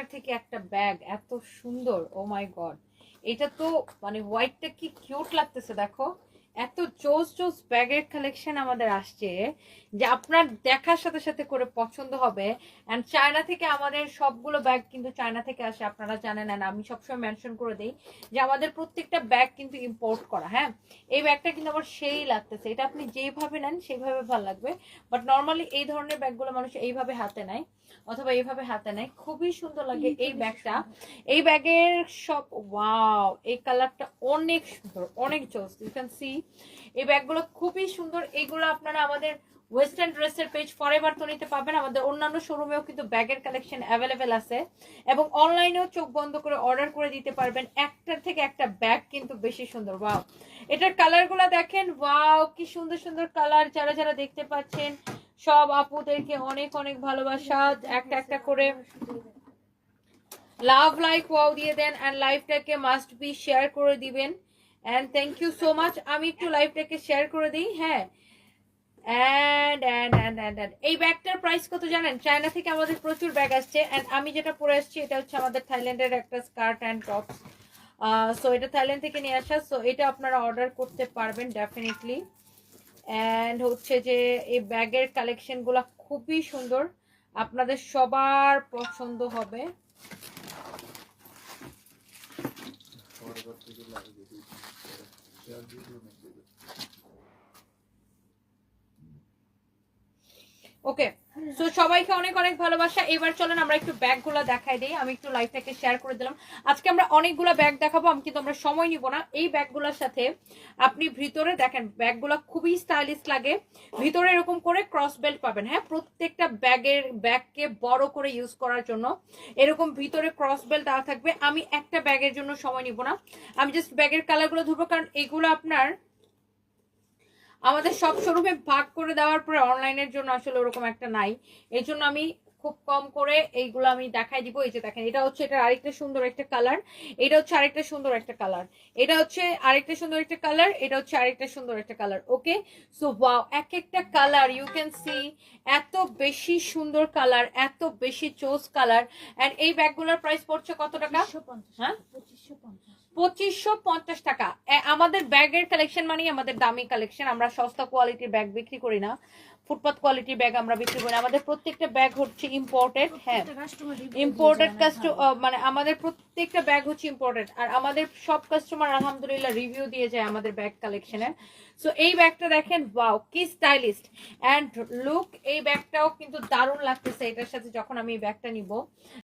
একটার থেকে একটা ব্যাগ এত সুন্দর, ও মাই গড। এটা তো মানে হোয়াইটটা কি কিউট লাগতেছে দেখো, এত জোস জোস ব্যাগের কালেকশন আমাদের আসছে যে আপনার দেখার সাথে সাথে করে পছন্দ হবে। অ্যান্ড চায়না থেকে আমাদের সবগুলো ব্যাগ কিন্তু চায়না থেকে আসে, আপনারা জানেন। অ্যান্ড আমি সবসময় মেনশন করে দিই যে আমাদের প্রত্যেকটা ব্যাগ কিন্তু ইম্পোর্ট করা। হ্যাঁ, এই ব্যাগটা কিন্তু আমার সেই লাগতেছে, এটা আপনি যেইভাবে নেন সেইভাবে ভালো লাগবে। বাট নর্মালি এই ধরনের ব্যাগগুলো মানুষ এইভাবে হাতে নেয় অথবা এইভাবে হাতে নেয়, খুবই সুন্দর লাগে এই ব্যাগটা। এই ব্যাগের সব ওয়াও, এই কালারটা অনেক সুন্দর, অনেক জোস। ইউ ক্যান সি এই ব্যাগগুলো খুবই সুন্দর। এইগুলো আপনারা আমাদের ওয়েস্টার্ন ড্রেসের পেজ ফরএভার তো নিতে পাবেন, আমাদের অন্যান্য শোরুমেও কিন্তু ব্যাগের কালেকশন অ্যাভেলেবেল আছে এবং অনলাইনেও চোখ বন্ধ করে অর্ডার করে দিতে পারবেন। একটার থেকে একটা ব্যাগ কিন্তু বেশি সুন্দর। ওয়াও, এটার কালারগুলো দেখেন, ওয়াও কি সুন্দর সুন্দর কালার। যারা যারা দেখতে পাচ্ছেন সব আপুদেরকে অনেক অনেক ভালোবাসা। একটা একটা করে লাভ লাইক ওয়াও দিয়ে দেন এন্ড লাইভটাকে মাস্ট বি শেয়ার করে দিবেন। And thank you so much. আমি একটু লাইভটাকে শেয়ার করে দিই। হ্যাঁ, এই ব্যাগটার প্রাইস কত জানেন? চায়না থেকে আমাদের প্রচুর ব্যাগ আসছে এন্ড আমি যেটা পরে আসছি এটা হচ্ছে আমাদের থাইল্যান্ডের একটা স্কার্ট এন্ড টপ। সো এটা থাইল্যান্ড থেকে নিয়ে আসা, সো এটা আপনারা অর্ডার করতে পারবেন ডেফিনেটলি। এন্ড হচ্ছে যে এই ব্যাগের কালেকশনগুলো খুবই সুন্দর, আপনাদের সবার পছন্দ হবে। ওকে, সো সবাইকে অনেক অনেক ভালোবাসা। এবার চলেন আমরা একটু ব্যাগগুলো দেখাই দিই। আমি একটু লাইভটাকে শেয়ার করে দিলাম। আজকে আমরা অনেকগুলো ব্যাগ দেখাবো, আমি কিন্তু আমরা সময় নিব না। এই ব্যাগগুলোর সাথে আপনি ভিতরে দেখেন, ব্যাগগুলো খুবই স্টাইলিশ লাগে। ভিতরে এরকম করে ক্রস বেল্ট পাবেন। হ্যাঁ, প্রত্যেকটা ব্যাগকে বড় করে ইউজ করার জন্য এরকম ভিতরে ক্রস বেল্ট দেওয়া থাকবে। আমি একটা ব্যাগের জন্য সময় নিব না, আমি জাস্ট ব্যাগের কালারগুলো ধরবো, কারণ এগুলো আপনার আমাদের সব শোরুমে ভাগ করে দেওয়ার পরে অনলাইনের জন্য আসলে ওরকম একটা নাই। এই জন্য আমি খুব কম করে এইগুলো আমি দেখাই দিব। এই যে দেখেন, এটা হচ্ছে এটা আরেকটা সুন্দর একটা কালার, এটা হচ্ছে আরেকটা সুন্দর একটা কালার, এটা হচ্ছে আরেকটা সুন্দর একটা কালার, এটা হচ্ছে আরেকটা সুন্দর একটা কালার। ওকে, সো ওয়াও, এক একটা কালার ইউ ক্যান সি এত বেশি সুন্দর কালার, এত বেশি চোজ কালার। এন্ড এই ব্যাগগুলোর প্রাইস পড়ছে কত টাকা? হ্যাঁ, 2550 টাকা। আমাদের ব্যাগের কালেকশন মানে আমাদের দামি কালেকশন। আমরা সস্তা কোয়ালিটির ব্যাগ বিক্রি করি না, ফুটপাত কোয়ালিটির ব্যাগ আমরা বিক্রি করি না। আমাদের প্রত্যেকটা ব্যাগ হচ্ছে ইম্পোর্টেড। হ্যাঁ, ইম্পোর্টেড মানে আমাদের প্রত্যেকটা ব্যাগ হচ্ছে ইম্পোর্টেড। আর আমাদের সব কাস্টমার আলহামদুলিল্লাহ রিভিউ দিয়ে যায় আমাদের ব্যাগ কালেকশনের। সো এই ব্যাগটা দেখেন, ওয়াও কি স্টাইলিস্ট অ্যান্ড লুক। এই ব্যাগটাও কিন্তু দারুণ লাগতেছে এটার সাথে যখন আমি এই ব্যাগটা নিব।